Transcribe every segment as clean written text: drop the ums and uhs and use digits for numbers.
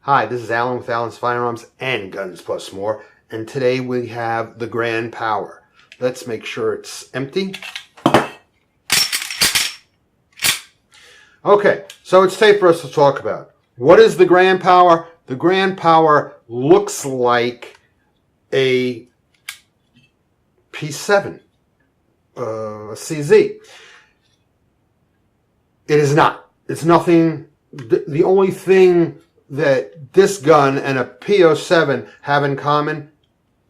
Hi, this is Alan with AlansFirearms and Guns Plus More, and today we have the Grand Power. Let's make sure it's empty. Okay, so it's safe for us to talk about. What is the Grand Power? The Grand Power looks like a P7, a CZ. It is not. It's nothing. The only thing that this gun and a P07 have in common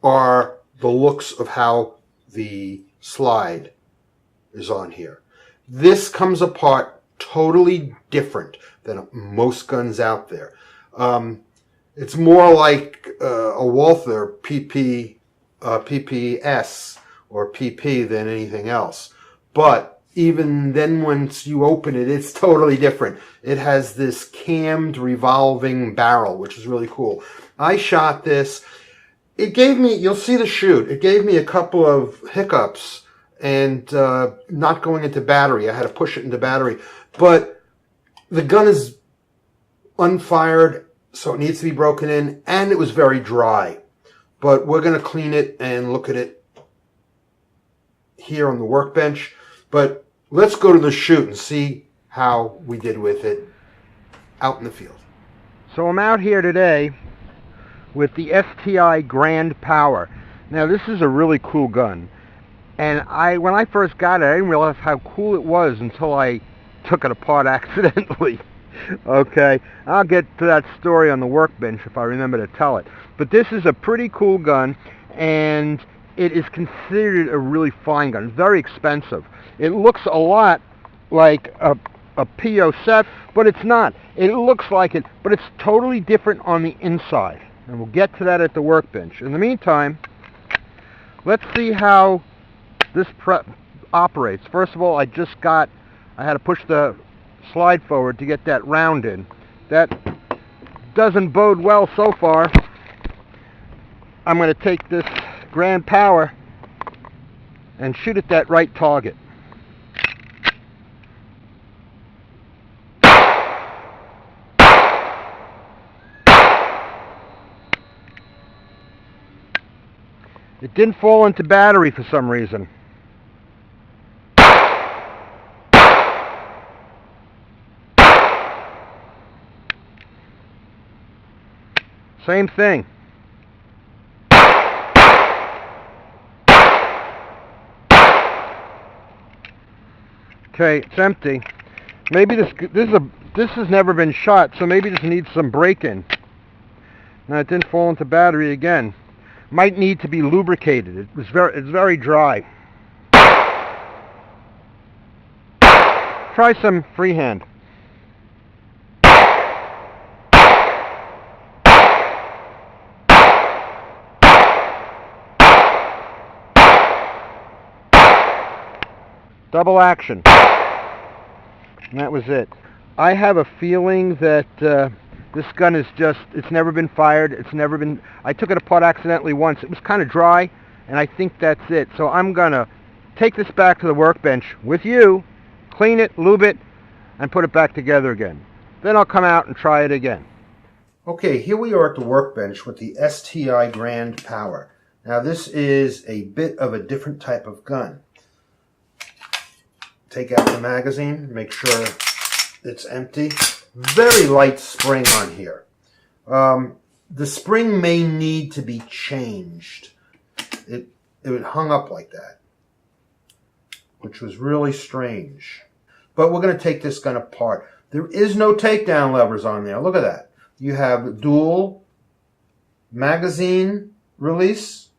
are the looks of how the slide is on here. This comes apart totally different than most guns out there. It's more like a Walther PPS or PP than anything else. But even then, once you open it, it's totally different. It has this cammed revolving barrel, which is really cool. I shot this. It gave me, you'll see the shoot, it gave me a couple of hiccups and not going into battery. I had to push it into battery. But the gun is unfired, so it needs to be broken in, and it was very dry. But we're going to clean it and look at it here on the workbench. But let's go to the shoot and see how we did with it out in the field. So I'm out here today with the STI Grand Power. Now this is a really cool gun. And when I first got it, I didn't realize how cool it was until I took it apart accidentally. Okay, I'll get to that story on the workbench if I remember to tell it. But this is a pretty cool gun, and it is considered a really fine gun. It's very expensive. It looks a lot like a P07, but it's not. It looks like it, but it's totally different on the inside. And we'll get to that at the workbench. In the meantime, let's see how this operates. First of all, I had to push the slide forward to get that round in. That doesn't bode well so far. I'm going to take this Grand Power and shoot at that right target. It didn't fall into battery for some reason. Same thing. Okay, it's empty. Maybe this has never been shot, so maybe this needs some break-in. Now it didn't fall into battery again. Might need to be lubricated. It's very dry. Try some freehand. Double action. And that was it. I have a feeling that this gun is it's never been fired. I took it apart accidentally once. It was kind of dry, and I think that's it. So I'm going to take this back to the workbench with you, clean it, lube it, and put it back together again. Then I'll come out and try it again. Okay, here we are at the workbench with the STI Grand Power. Now this is a bit of a different type of gun. Take out the magazine, make sure it's empty. Very light spring on here. The spring may need to be changed. It hung up like that, which was really strange. But we're going to take this gun apart. There is no takedown levers on there. Look at that. You have dual magazine release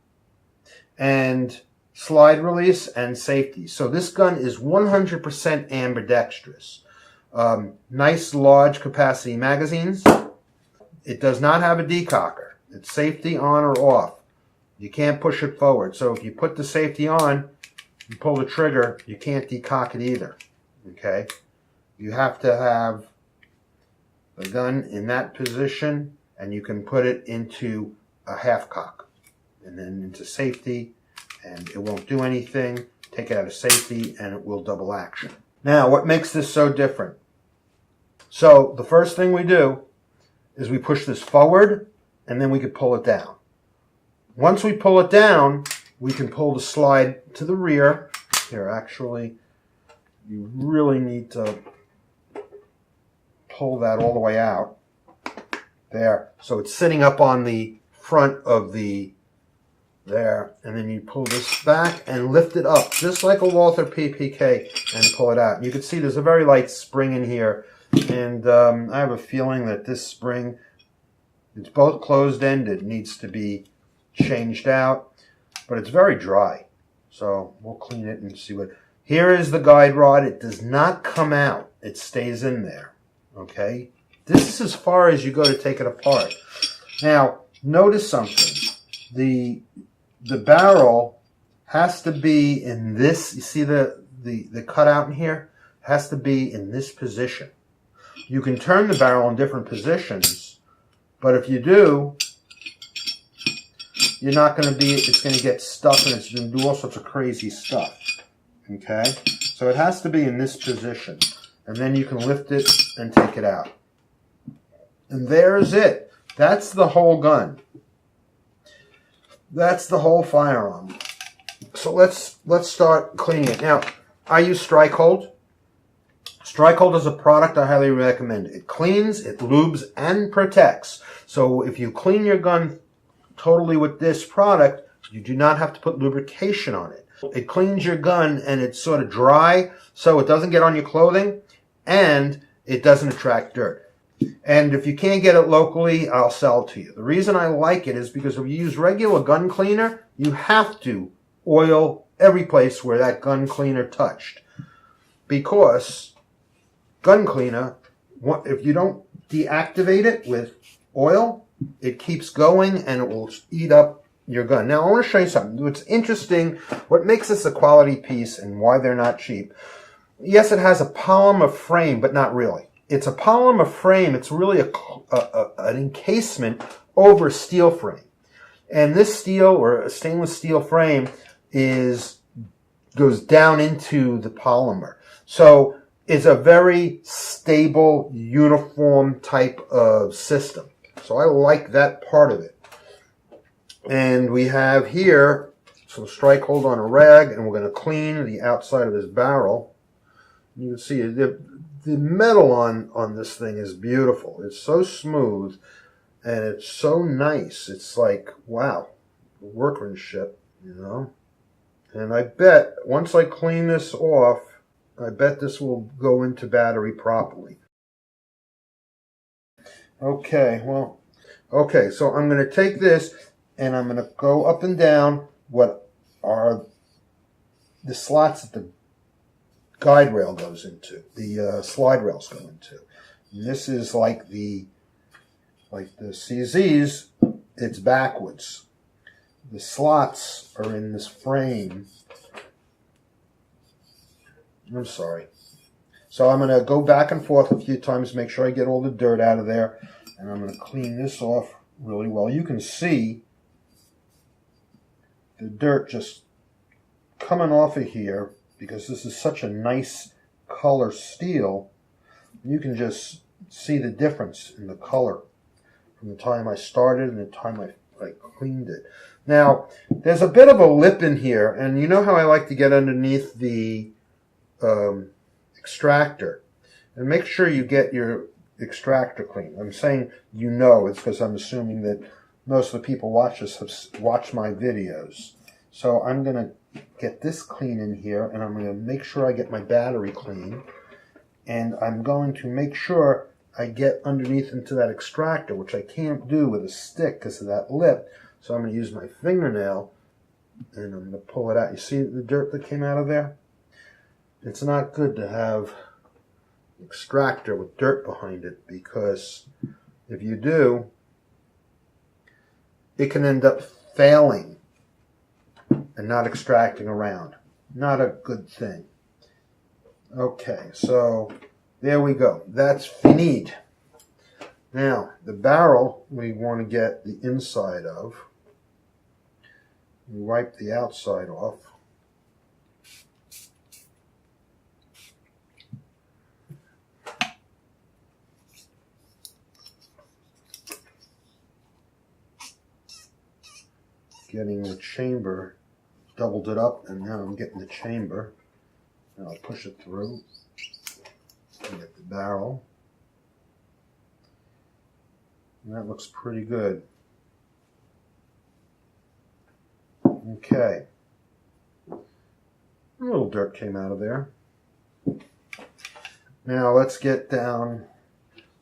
and slide release and safety. So this gun is 100% ambidextrous. Nice large capacity magazines. It does not have a decocker. It's safety on or off. You can't push it forward. So if you put the safety on, you pull the trigger, you can't decock it either. Okay? You have to have the gun in that position, and you can put it into a half cock and then into safety, and it won't do anything. Take it out of safety and it will double action. Now, what makes this so different? So the first thing we do is we push this forward, and then we can pull it down. Once we pull it down, we can pull the slide to the rear. Here, actually, you really need to pull that all the way out. There. So it's sitting up on the front of the there, and then you pull this back and lift it up just like a Walther PPK and pull it out. You can see there's a very light spring in here, and I have a feeling that this spring, it's both closed-ended, needs to be changed out, but it's very dry. So we'll clean it and see what. Here is the guide rod. It does not come out. It stays in there. Okay? This is as far as you go to take it apart. Now, notice something. The barrel has to be in this, you see the cutout in here? Has to be in this position. You can turn the barrel in different positions, but if you do, you're not going to be, it's going to get stuck and it's going to do all sorts of crazy stuff. Okay? So it has to be in this position. And then you can lift it and take it out. And there's it. That's the whole gun. That's the whole firearm. So let's start cleaning it. Now, I use Strike Hold. Strike Hold is a product I highly recommend. It cleans, it lubes, and protects. So if you clean your gun totally with this product, you do not have to put lubrication on it. It cleans your gun and it's sort of dry, so it doesn't get on your clothing, and it doesn't attract dirt. And if you can't get it locally, I'll sell it to you. The reason I like it is because if you use regular gun cleaner, you have to oil every place where that gun cleaner touched. Because gun cleaner, if you don't deactivate it with oil, it keeps going and it will eat up your gun. Now, I want to show you something. What's interesting, what makes this a quality piece and why they're not cheap. Yes, it has a polymer frame, but not really. It's a polymer frame. It's really an encasement over a steel frame. And this steel or a stainless steel frame goes down into the polymer. So it's a very stable, uniform type of system. So I like that part of it. And we have here some Strike Hold on a rag, and we're going to clean the outside of this barrel. You can see the metal on this thing is beautiful. It's so smooth and it's so nice. It's like, wow, workmanship, you know. And I bet once I clean this off, I bet this will go into battery properly. Okay, so I'm going to take this and I'm going to go up and down what are the slots that the guide rail goes into, the slide rails go into. And this is like the CZs, it's backwards. The slots are in this frame. I'm sorry. So I'm going to go back and forth a few times, make sure I get all the dirt out of there, and I'm going to clean this off really well. You can see the dirt just coming off of here because this is such a nice color steel. You can just see the difference in the color from the time I started and the time I cleaned it. Now, there's a bit of a lip in here, and you know how I like to get underneath the extractor. And make sure you get your extractor clean. I'm saying you know, it's because I'm assuming that most of the people watch this have watched my videos. So I'm going to get this clean in here, and I'm going to make sure I get my battery clean. And I'm going to make sure I get underneath into that extractor, which I can't do with a stick because of that lip. So I'm going to use my fingernail, and I'm going to pull it out. You see the dirt that came out of there? It's not good to have an extractor with dirt behind it, because if you do, it can end up failing and not extracting around. Not a good thing. Okay, so there we go. That's finito. Now, the barrel we want to get the inside of. We wipe the outside off. getting the chamber, doubled it up, and now I'm getting the chamber. And I'll push it through and get the barrel. And that looks pretty good. Okay. A little dirt came out of there. Now let's get down.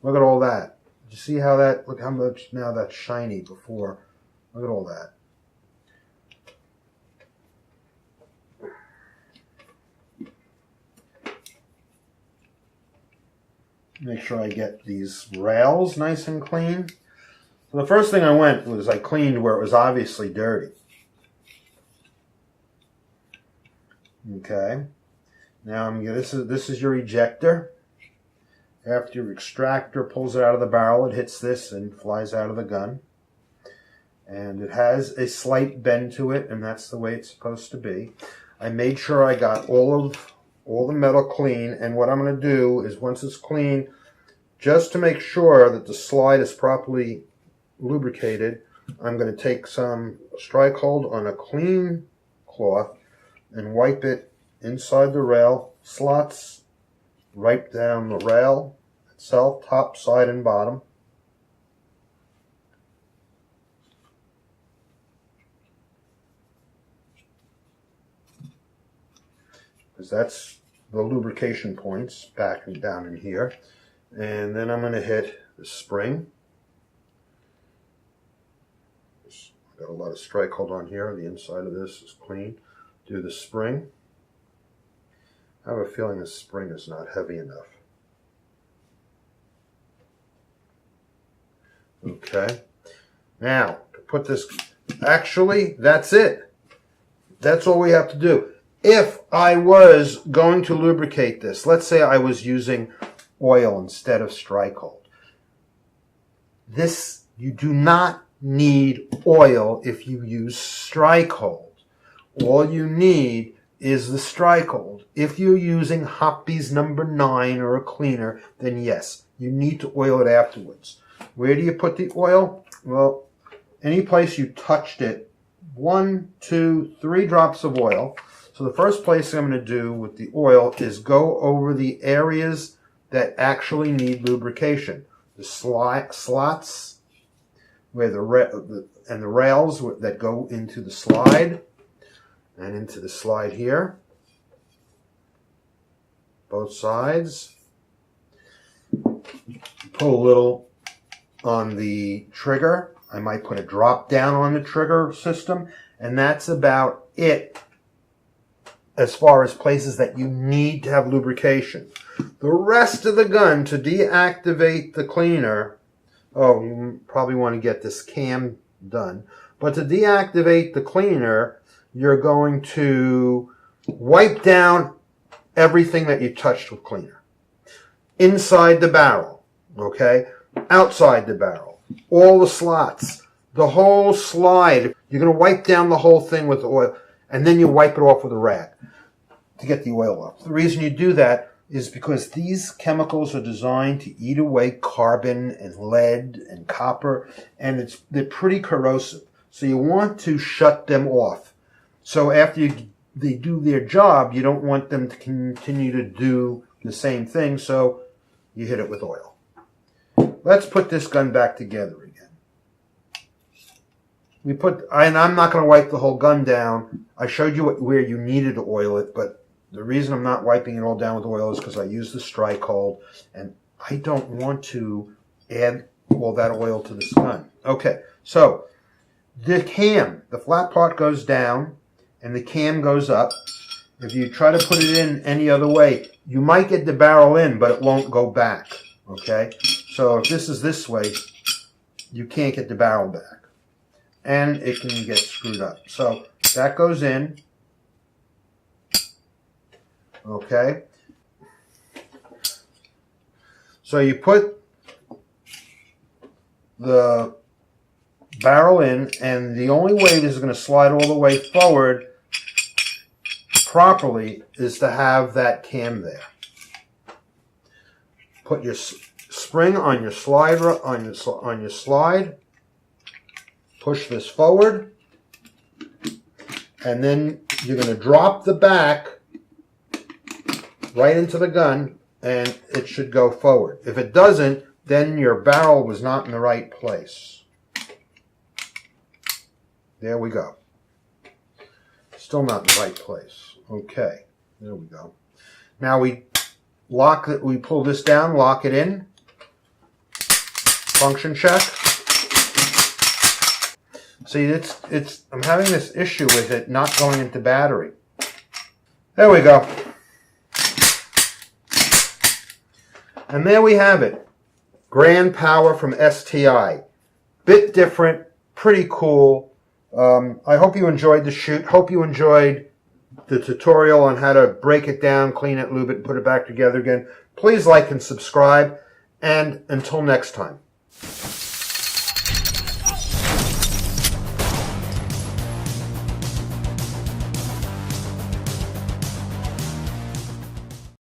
Look at all that. Did you see how that, look how much now that's shiny before. Look at all that. Make sure I get these rails nice and clean. So the first thing I cleaned where it was obviously dirty. Okay. Now this is your ejector. After your extractor pulls it out of the barrel, it hits this and flies out of the gun. And it has a slight bend to it, and that's the way it's supposed to be. I made sure I got all the metal clean, and what I'm going to do is once it's clean, just to make sure that the slide is properly lubricated, I'm going to take some strike hold on a clean cloth and wipe it inside the rail slots, right down the rail itself, top, side, and bottom. Because that's the lubrication points back and down in here. And then I'm going to hit the spring. I've got a lot of strike hold on here. The inside of this is clean. Do the spring. I have a feeling the spring is not heavy enough. Okay. Now, to put this, actually, that's it. That's all we have to do. If I was going to lubricate this, let's say I was using oil instead of strike hold. This, you do not need oil if you use strike hold. All you need is the strike hold. If you're using Hoppy's number 9 or a cleaner, then yes, you need to oil it afterwards. Where do you put the oil? Well, any place you touched it, 1, 2, 3 drops of oil. So the first place I'm going to do with the oil is go over the areas that actually need lubrication. The slots where the rails that go into the slide and into the slide here. Both sides. Put a little on the trigger. I might put a drop down on the trigger system, and that's about it as far as places that you need to have lubrication. The rest of the gun, to deactivate the cleaner, you probably want to get this cam done, but to deactivate the cleaner, you're going to wipe down everything that you touched with cleaner. Inside the barrel, okay? Outside the barrel, all the slots, the whole slide. You're going to wipe down the whole thing with oil, and then you wipe it off with a rag to get the oil off. The reason you do that is because these chemicals are designed to eat away carbon and lead and copper, and they're pretty corrosive. So you want to shut them off. So after they do their job, you don't want them to continue to do the same thing, so you hit it with oil. Let's put this gun back together again. And I'm not going to wipe the whole gun down. I showed you where you needed to oil it, but the reason I'm not wiping it all down with oil is because I use the strike hold, and I don't want to add all that oil to this gun. Okay, so the cam, the flat part goes down, and the cam goes up. If you try to put it in any other way, you might get the barrel in, but it won't go back. Okay, so if this is this way, you can't get the barrel back, and it can get screwed up. So that goes in. Okay, so you put the barrel in, and the only way this is going to slide all the way forward properly is to have that cam there. Put your spring on your slide, push this forward, and then you're going to drop the back right into the gun, and it should go forward. If it doesn't, then your barrel was not in the right place. There we go. Still not in the right place. Okay, there we go. Now we lock it. We pull this down, lock it in. Function check. See, I'm having this issue with it not going into battery. There we go. And there we have it. Grand Power from STI. Bit different, pretty cool. I hope you enjoyed the shoot. Hope you enjoyed the tutorial on how to break it down, clean it, lube it, and put it back together again. Please like and subscribe. And until next time.